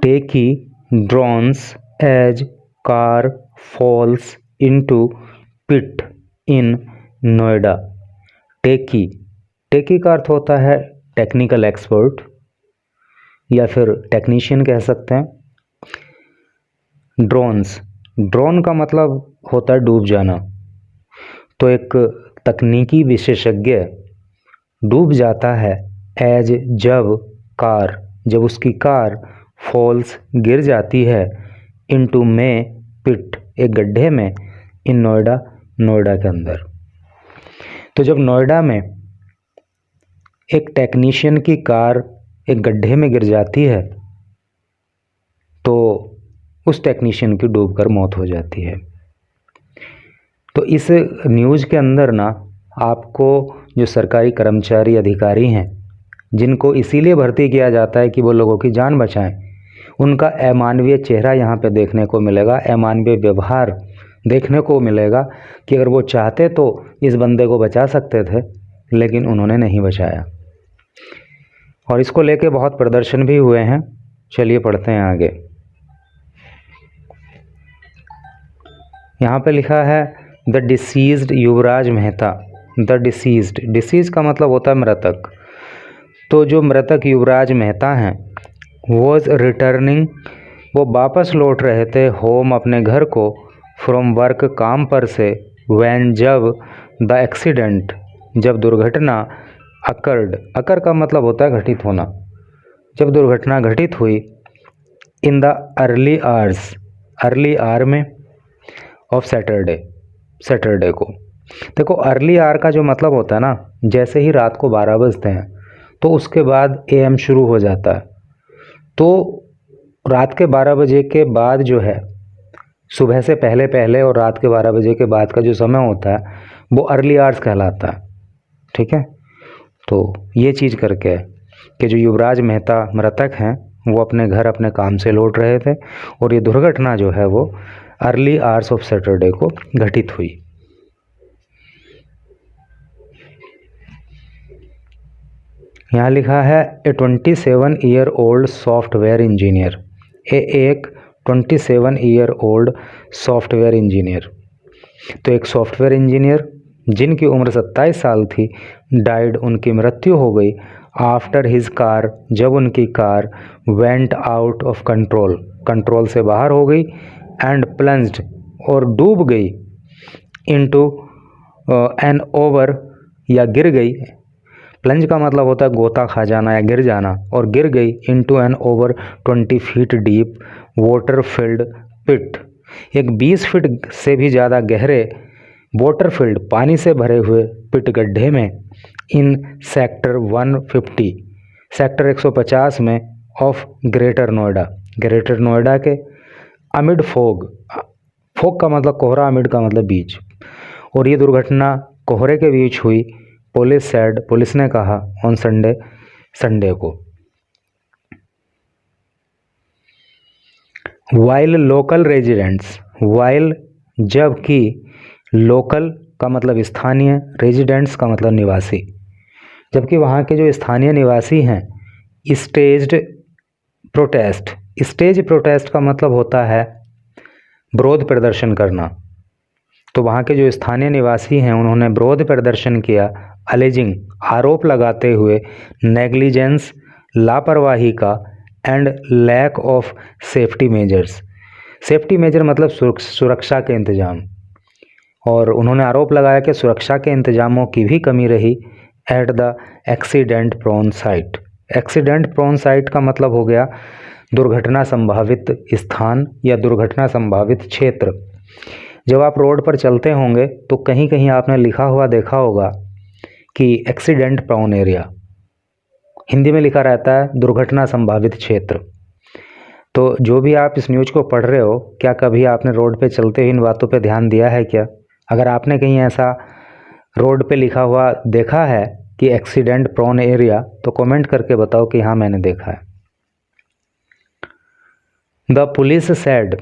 Techy drowns as car falls into pit in Noida. Techie, techie का अर्थ होता है टेक्निकल एक्सपर्ट या फिर टेक्नीशियन कह सकते हैं। ड्रोन्स, ड्रोन का मतलब होता है डूब जाना। तो एक तकनीकी विशेषज्ञ डूब जाता है एज जब कार, जब उसकी कार फॉल्स गिर जाती है इनटू में पिट, एक गड्ढे में, इन नोएडा, नोएडा के अंदर। तो जब नोएडा में एक टेक्नीशियन की कार एक गड्ढे में गिर जाती है तो उस टेक्नीशियन की डूबकर मौत हो जाती है। तो इस न्यूज़ के अंदर ना आपको जो सरकारी कर्मचारी अधिकारी हैं जिनको इसीलिए भर्ती किया जाता है कि वो लोगों की जान बचाएं, उनका अमानवीय चेहरा यहाँ पे देखने को मिलेगा, अमानवीय व्यवहार देखने को मिलेगा कि अगर वो चाहते तो इस बंदे को बचा सकते थे, लेकिन उन्होंने नहीं बचाया। और इसको लेके बहुत प्रदर्शन भी हुए हैं। चलिए पढ़ते हैं आगे। यहाँ पे लिखा है the deceased Yuvraj Mehta. The deceased, disease का मतलब होता है मृतक। तो जो मृतक युवराज मेहता हैं वॉज रिटर्निंग, वो वापस लौट रहे थे होम, अपने घर को, फ्रॉम वर्क, काम पर से, व्हेन, जब, द एक्सीडेंट, जब दुर्घटना, अकर्ड, अकर का मतलब होता है घटित होना, जब दुर्घटना घटित हुई, in the early hours, early hour में, ऑफ सैटरडे, सैटरडे को। देखो अर्ली आवर का जो मतलब होता है ना, जैसे ही रात को 12 बजते हैं तो उसके बाद AM शुरू हो जाता है। तो रात के 12 बजे के बाद जो है, सुबह से पहले पहले और रात के 12 बजे के बाद का जो समय होता है वो अर्ली आवर्स कहलाता है। ठीक है, तो ये चीज़ करके कि जो युवराज मेहता मृतक हैं वो अपने घर अपने काम से लौट रहे थे और ये दुर्घटना जो है वो अर्ली आवर्स ऑफ सैटरडे को घटित हुई। यहाँ लिखा है ए 27 ईयर ओल्ड सॉफ्टवेयर इंजीनियर, एक 27 ईयर ओल्ड सॉफ्टवेयर इंजीनियर। तो एक सॉफ्टवेयर इंजीनियर जिनकी उम्र 27 साल थी, डाइड, उनकी मृत्यु हो गई, आफ्टर हिज कार, जब उनकी car went out of control, control से बाहर हो गई, एंड प्लंज्ड, और डूब गई, इनटू एन ओवर, या गिर गई। प्लंज का मतलब होता है गोता खा जाना या गिर जाना, और गिर गई into an over 20 feet deep water filled pit, एक 20 फीट से भी ज़्यादा गहरे वाटर फील्ड, पानी से भरे हुए पिट, गड्ढे में, इन सेक्टर 150, सेक्टर 150 में, of greater Noida, greater Noida के, अमिड फोग, फोग का मतलब कोहरा, अमिड का मतलब बीच, और ये दुर्घटना कोहरे के बीच हुई। पुलिस सेड, पुलिस ने कहा, ऑन संडे, संडे को। वाइल लोकल रेजिडेंट्स, वाइल जबकि, लोकल का मतलब स्थानीय, रेजिडेंट्स का मतलब निवासी, जबकि वहाँ के जो स्थानीय निवासी हैं, स्टेज्ड प्रोटेस्ट, स्टेज प्रोटेस्ट का मतलब होता है विरोध प्रदर्शन करना। तो वहाँ के जो स्थानीय निवासी हैं उन्होंने विरोध प्रदर्शन किया, अलेजिंग, आरोप लगाते हुए, नेग्लिजेंस, लापरवाही का, and lack of safety measures, safety measure मतलब सुरक्षा के इंतजाम, और उन्होंने आरोप लगाया कि सुरक्षा के इंतजामों की भी कमी रही, at the accident prone site. Accident prone site का मतलब हो गया दुर्घटना संभावित स्थान या दुर्घटना संभावित क्षेत्र। जब आप रोड पर चलते होंगे तो कहीं कहीं आपने लिखा हुआ देखा होगा कि एक्सीडेंट प्रोन एरिया, हिंदी में लिखा रहता है दुर्घटना संभावित क्षेत्र। तो जो भी आप इस न्यूज़ को पढ़ रहे हो, क्या कभी आपने रोड पे चलते हुए इन बातों पे ध्यान दिया है क्या? अगर आपने कहीं ऐसा रोड पे लिखा हुआ देखा है कि एक्सीडेंट प्रोन एरिया, तो कमेंट करके बताओ कि हाँ मैंने देखा है। द पुलिस सेड,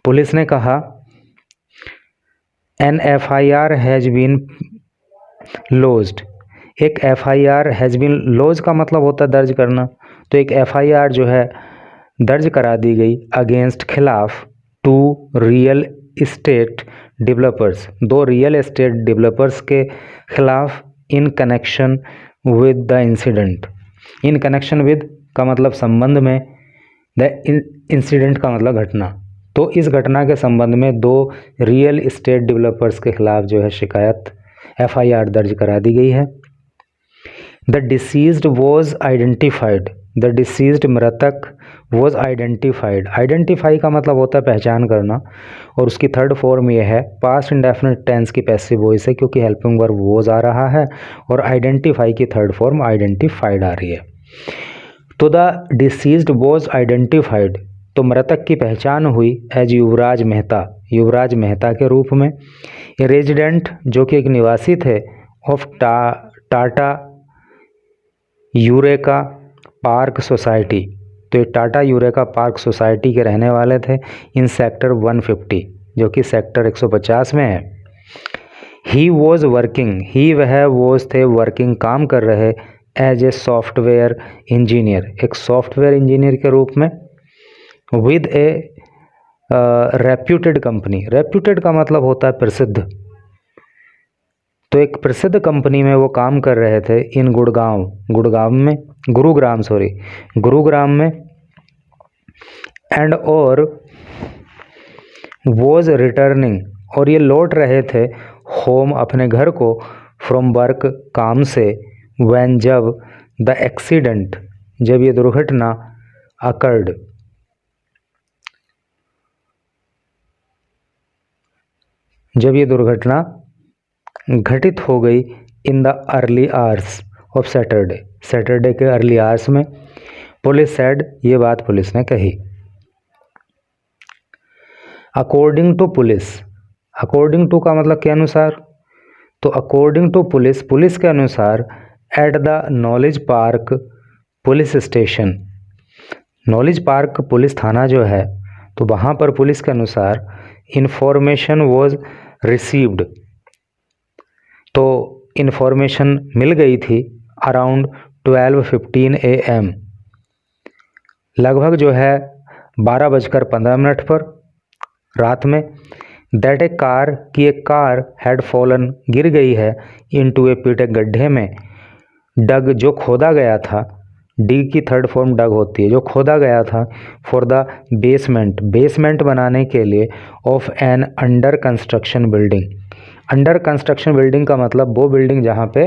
पुलिस ने कहा, an FIR has been lodged, एक FIR हैज़ बीन लॉज का मतलब होता है दर्ज करना। तो एक FIR जो है दर्ज करा दी गई अगेंस्ट खिलाफ 2 real estate developers, 2 real estate developers के खिलाफ in connection with the incident. In connection with का मतलब संबंध में, द इंसिडेंट का मतलब घटना। तो इस घटना के संबंध में 2 रियल एस्टेट डेवलपर्स के खिलाफ जो है शिकायत FIR दर्ज करा दी गई है। The deceased was identified, the deceased मृतक वॉज आइडेंटिफाइड। आइडेंटिफाई का मतलब होता है पहचान करना, और उसकी थर्ड फॉर्म ये है पास्ट इंडेफिनिट टेंस की पैसिव वॉइस है, क्योंकि हेल्पिंग वर्ब वॉज आ रहा है और आइडेंटिफाई की थर्ड फॉर्म आइडेंटिफाइड आ रही है। तो द डिसीज्ड वॉज आइडेंटिफाइड, तो मृतक की पहचान हुई एज युवराज मेहता, युवराज मेहता के रूप में। ए रेजिडेंट जो कि एक निवासी थे of Tata eureka park society, तो ये टाटा यूरेका पार्क सोसाइटी के रहने वाले थे इन सेक्टर 150 जो कि सेक्टर 150 में है। ही वॉज वर्किंग, ही वह वॉज थे वर्किंग काम कर रहे एज ए सॉफ्टवेयर इंजीनियर, एक सॉफ्टवेयर इंजीनियर के रूप में। With A reputed company, reputed का मतलब होता है प्रसिद्ध, तो एक प्रसिद्ध कंपनी में वो काम कर रहे थे इन गुरुग्राम में। एंड और वॉज रिटर्निंग, और ये लौट रहे थे होम अपने घर को, फ्रॉम वर्क काम से, व्हेन जब, द एक्सीडेंट जब ये दुर्घटना, अकर्ड जब ये दुर्घटना घटित हो गई in the early hours of Saturday, Saturday के अर्ली आवर्स में। पुलिस सेड, ये बात पुलिस ने कही। According to police, according to का मतलब के अनुसार, तो अकॉर्डिंग टू पुलिस, पुलिस के अनुसार at the knowledge park police station, knowledge park police थाना जो है, तो वहाँ पर पुलिस के अनुसार इंफॉर्मेशन वॉज रिसीव्ड, तो इन्फॉर्मेशन मिल गई थी अराउंड 12:15 AM, लगभग जो है 12:15 पर रात में। दैट ए कार, की एक कार हैड फॉलन गिर गई है इनटू ए पिट, एक गड्ढे में, डग जो खोदा गया था, डी की थर्ड फॉर्म डग होती है, जो खोदा गया था, फॉर द बेसमेंट, बेसमेंट बनाने के लिए, of an under construction building. Under construction building का मतलब वो बिल्डिंग जहाँ पे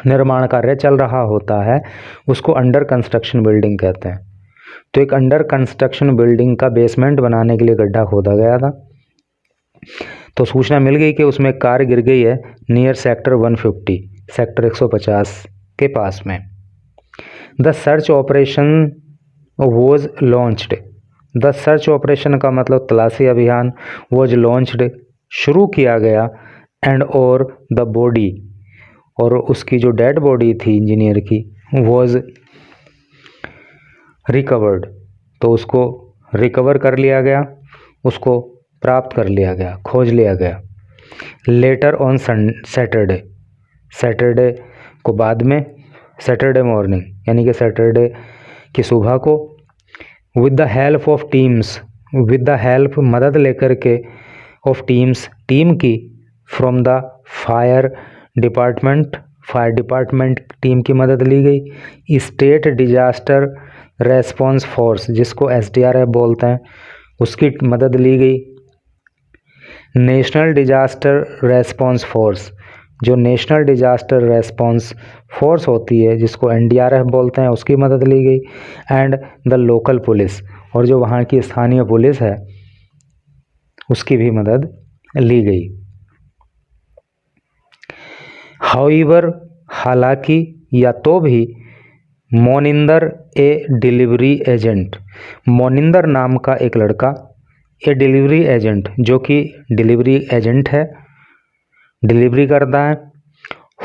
निर्माण कार्य चल रहा होता है उसको अंडर कंस्ट्रक्शन बिल्डिंग कहते हैं। तो एक अंडर कंस्ट्रक्शन बिल्डिंग का बेसमेंट बनाने के लिए गड्ढा खोदा गया था, तो सूचना मिल गई कि उसमें कार गिर गई है नियर सेक्टर 150, सेक्टर 150 के पास में। The search operation was launched, the search operation का मतलब तलाशी अभियान, वॉज लॉन्च्ड शुरू किया गया, एंड और द बॉडी, और उसकी जो डेड बॉडी थी इंजीनियर की, वॉज रिकवर्ड, तो उसको रिकवर कर लिया गया, उसको प्राप्त कर लिया गया, खोज लिया गया। लेटर ऑन सैटरडे, सैटरडे को बाद में, सैटरडे मॉर्निंग यानी कि सैटरडे की सुबह को, with the help of teams, with the help मदद लेकर के, ऑफ टीम्स टीम की, from the fire department, fire department team की मदद ली गई। स्टेट डिजास्टर रेस्पॉन्स फोर्स जिसको SDRF बोलते हैं उसकी मदद ली गई। नेशनल डिजास्टर रेस्पॉन्स फोर्स, जो नेशनल डिजास्टर रेस्पॉन्स फोर्स होती है जिसको NDRF बोलते हैं उसकी मदद ली गई। एंड द लोकल पुलिस, और जो वहाँ की स्थानीय पुलिस है उसकी भी मदद ली गई। हाउएवर, हालांकि या तो भी, Moninder a delivery agent, Moninder नाम का एक लड़का, ए डिलीवरी एजेंट जो कि डिलीवरी एजेंट है, डिलीवरी करता है।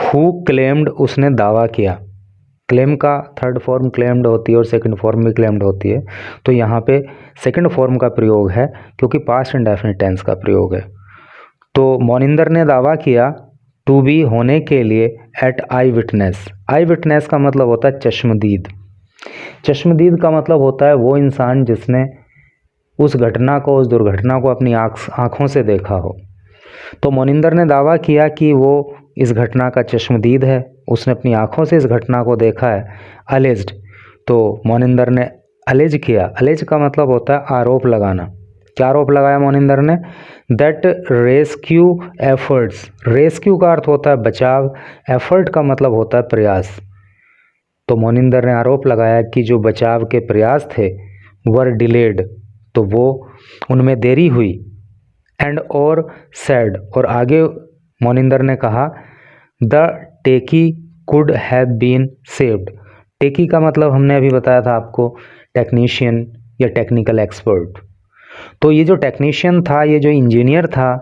हु क्लेम्ड, उसने दावा किया, क्लेम का थर्ड फॉर्म क्लेम्ड होती है और सेकंड फॉर्म भी क्लेम्ड होती है, तो यहाँ पे सेकंड फॉर्म का प्रयोग है क्योंकि पास्ट इंडेफिनिट टेंस का प्रयोग है। तो मोनिंदर ने दावा किया टू बी होने के लिए एट आई विटनेस, आई विटनेस का मतलब होता है चश्मदीद, चश्मदीद का मतलब होता है वो इंसान जिसने उस घटना को, उस दुर्घटना को अपनी आँखों से देखा हो। तो मोनिंदर ने दावा किया कि वो इस घटना का चश्मदीद है, उसने अपनी आँखों से इस घटना को देखा है। अलेज्ड, तो मोनिंदर ने अलेज किया। अलेज का मतलब होता है आरोप लगाना। क्या आरोप लगाया मोनिंदर ने? दैट रेस्क्यू एफर्ट्स, रेस्क्यू का अर्थ होता है बचाव, एफर्ट का मतलब होता है प्रयास। तो मोनिंदर ने आरोप लगाया कि जो बचाव के प्रयास थे वर डिलेड, तो वो उनमें देरी हुई। एंड और सैड, और आगे मोनिंदर ने कहा the techie could have been saved. Techie का मतलब हमने अभी बताया था आपको, टेक्नीशियन या टेक्निकल एक्सपर्ट। तो ये जो टेक्नीशियन था, ये जो इंजीनियर था,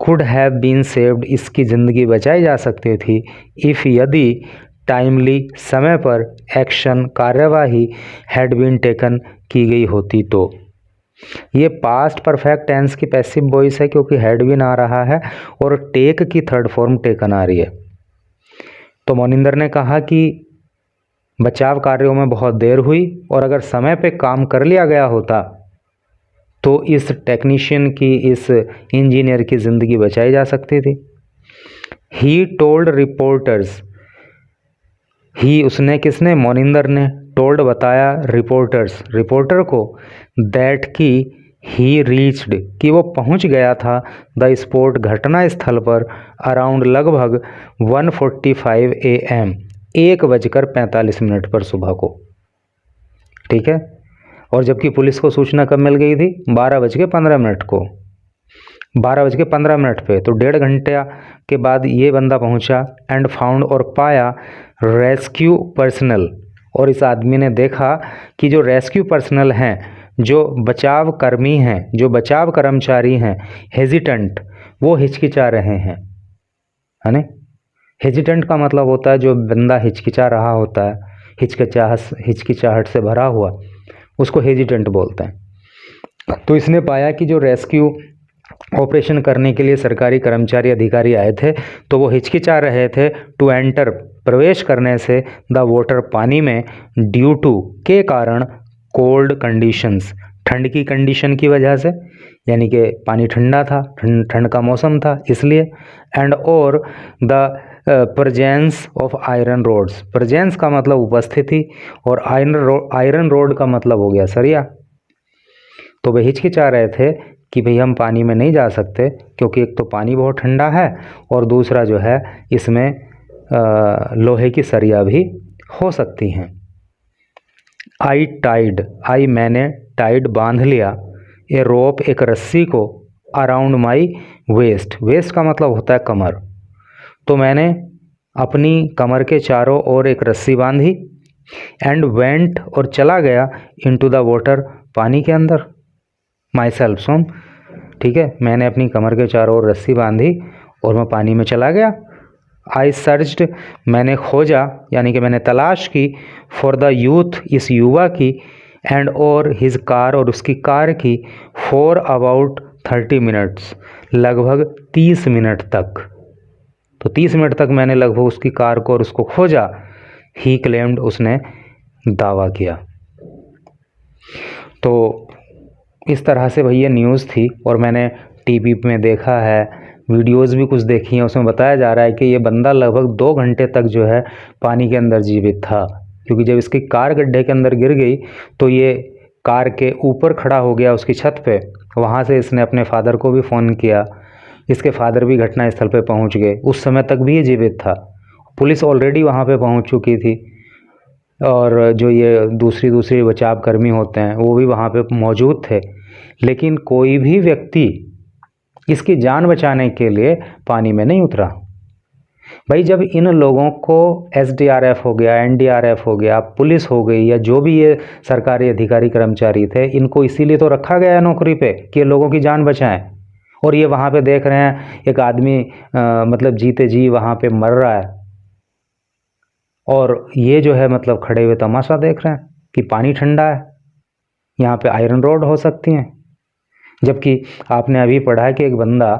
कुड हैव बीन सेव्ड, इसकी ज़िंदगी बचाई जा सकती थी इफ़, यदि टाइमली, समय पर, एक्शन, कार्यवाही हैड बीन टेकन, की गई होती तो। ये पास्ट परफेक्ट टेंस की पैसिव वॉइस है क्योंकि हैड बीन आ रहा है और टेक की थर्ड फॉर्म टेकन आ रही है। तो मोनिंदर ने कहा कि बचाव कार्यों में बहुत देर हुई और अगर समय पे काम कर लिया गया होता तो इस टेक्नीशियन की, इस इंजीनियर की ज़िंदगी बचाई जा सकती थी। ही टोल्ड रिपोर्टर्स, ही उसने, किसने? मोनिंदर ने। टोल्ड बताया, रिपोर्टर्स, रिपोर्टर को, दैट की ही रीच्ड, कि वो पहुंच गया था द स्पॉट, घटना स्थल पर, अराउंड लगभग 1:45 AM, 1:45 पर सुबह को। ठीक है। और जबकि पुलिस को सूचना कब मिल गई थी? 12:15 को, 12:15 पे। तो 1.5 घंटे के बाद ये बंदा पहुंचा। एंड फाउंड, और पाया, रेस्क्यू पर्सनल, और इस आदमी ने देखा कि जो रेस्क्यू पर्सनल हैं, जो बचाव कर्मी हैं, जो बचाव कर्मचारी हैं, हेजिटेंट, वो हिचकिचा रहे हैं, है ना। हेजिटेंट का मतलब होता है जो बंदा हिचकिचा रहा होता है, हिचकिचाहट से भरा हुआ, उसको हेजिटेंट बोलते हैं। तो इसने पाया कि जो रेस्क्यू ऑपरेशन करने के लिए सरकारी कर्मचारी, अधिकारी आए थे, तो वो हिचकिचा रहे थे टू एंटर, प्रवेश करने से, द वाटर, पानी में, ड्यू टू, के कारण, कोल्ड कंडीशंस, ठंड की कंडीशन की वजह से, यानी कि पानी ठंडा था, ठंड का मौसम था इसलिए। एंड और the presence of iron rods, presence का मतलब उपस्थिति, और आयरन रोड का मतलब हो गया सरिया। तो वे हिचकिचा रहे थे कि भाई हम पानी में नहीं जा सकते क्योंकि एक तो पानी बहुत ठंडा है और दूसरा जो है इसमें लोहे की सरिया भी हो सकती हैं। आई टाइड, आई मैंने, टाइड बांध लिया, ए रोप, एक रस्सी को, अराउंड माई वेस्ट, वेस्ट का मतलब होता है कमर। तो मैंने अपनी कमर के चारों ओर एक रस्सी बांधी। एंड वेंट, और चला गया, इनटू द वाटर, पानी के अंदर, माई सेल्फ सोम। ठीक है, मैंने अपनी कमर के चारों ओर रस्सी बांधी और मैं पानी में चला गया। आई सर्च्ड, मैंने खोजा, यानी कि मैंने तलाश की, फॉर द यूथ, इस युवा की, एंड और हिज कार, और उसकी कार की, फॉर अबाउट 30 मिनट्स, लगभग 30 मिनट तक। तो 30 मिनट तक मैंने लगभग उसकी कार को और उसको खोजा। ही क्लेम्ड, उसने दावा किया। तो इस तरह से भैया न्यूज़ थी और मैंने टीवी में देखा है, वीडियोस भी कुछ देखी हैं, उसमें बताया जा रहा है कि ये बंदा लगभग 2 घंटे तक जो है पानी के अंदर जीवित था, क्योंकि जब इसकी कार गड्ढे के अंदर गिर गई तो ये कार के ऊपर खड़ा हो गया उसकी छत पे। वहाँ से इसने अपने फादर को भी फ़ोन किया, इसके फादर भी घटना स्थल पे पहुँच गए। उस समय तक भी ये जीवित था। पुलिस ऑलरेडी वहाँ पे पहुँच चुकी थी और जो ये दूसरी बचाव कर्मी होते हैं वो भी वहाँ पे मौजूद थे, लेकिन कोई भी व्यक्ति इसकी जान बचाने के लिए पानी में नहीं उतरा। भाई जब इन लोगों को एसडीआरएफ हो गया, एनडीआरएफ हो गया, पुलिस हो गई, या जो भी ये सरकारी अधिकारी कर्मचारी थे, इनको इसीलिए तो रखा गया है नौकरी पे कि ये लोगों की जान बचाएं। और ये वहाँ पे देख रहे हैं एक आदमी मतलब जीते जी वहाँ पे मर रहा है और ये जो है मतलब खड़े हुए तमाशा देख रहे हैं कि पानी ठंडा है, यहाँ पे आयरन रोड हो सकती हैं। जबकि आपने अभी पढ़ा है कि एक बंदा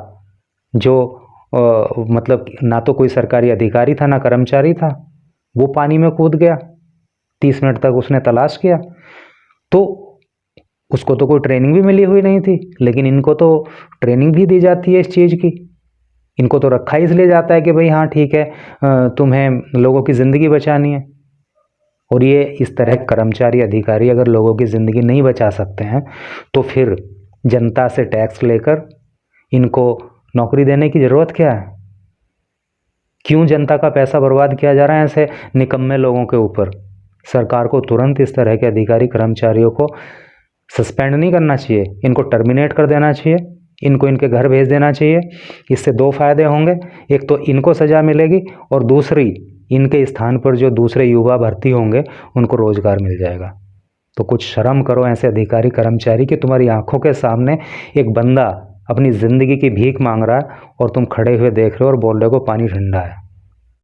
जो मतलब ना तो कोई सरकारी अधिकारी था ना कर्मचारी था, वो पानी में कूद गया 30 मिनट तक उसने तलाश किया, तो उसको तो कोई ट्रेनिंग भी मिली हुई नहीं थी, लेकिन इनको तो ट्रेनिंग भी दी जाती है इस चीज़ की। इनको तो रखा इसलिए जाता है कि भाई हाँ ठीक है, तुम्हें लोगों की ज़िंदगी बचानी है। और ये इस तरह कर्मचारी अधिकारी अगर लोगों की ज़िंदगी नहीं बचा सकते हैं तो फिर जनता से टैक्स लेकर इनको नौकरी देने की ज़रूरत क्या है? क्यों जनता का पैसा बर्बाद किया जा रहा है ऐसे निकम्मे लोगों के ऊपर? सरकार को तुरंत इस तरह के अधिकारी कर्मचारियों को सस्पेंड नहीं करना चाहिए, इनको टर्मिनेट कर देना चाहिए, इनको इनके घर भेज देना चाहिए। इससे दो फायदे होंगे, एक तो इनको सज़ा मिलेगी और दूसरी इनके स्थान पर जो दूसरे युवा भर्ती होंगे उनको रोज़गार मिल जाएगा। तो कुछ शर्म करो ऐसे अधिकारी कर्मचारी कि तुम्हारी आंखों के सामने एक बंदा अपनी ज़िंदगी की भीख मांग रहा है और तुम खड़े हुए देख रहे हो और बोल रहे हो पानी ठंडा है।